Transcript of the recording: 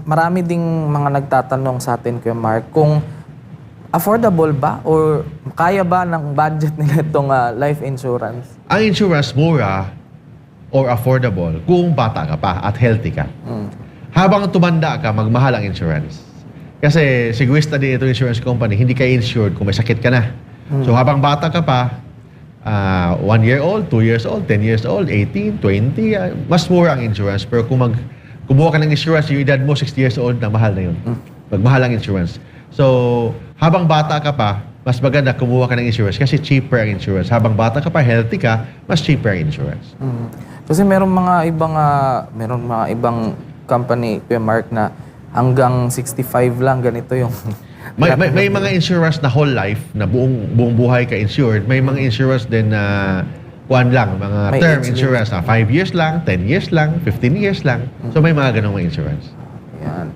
Marami ding mga nagtatanong sa atin, Kuya Mark, kung affordable ba or kaya ba ng budget nila itong life insurance? Ang insurance mura or affordable kung bata ka pa at healthy ka. Habang tumanda ka, magmahal ang insurance. Kasi sigurista din itong insurance company, hindi ka insured kung may sakit ka na. So habang bata ka pa, 1 year old, 2 years old, 10 years old, 18, 20, mas mura ang insurance. Pero kung kumuha ka ng insurance, yung edad mo 60 years old, na mahal na yun. Magmahal ang insurance. So, habang bata ka pa, mas maganda kumuha ka ng insurance kasi cheaper ang insurance. Habang bata ka pa, healthy ka, mas cheaper ang insurance. Kasi merong mga ibang company, Kuya Mark, na hanggang 65 lang ganito yung May mga insurance na whole life, na buong buhay ka insured. May mga insurance din na mga May term age insurance na 5 years lang, 10 years lang, 15 years lang. So may mga ganung mga insurance. Yan.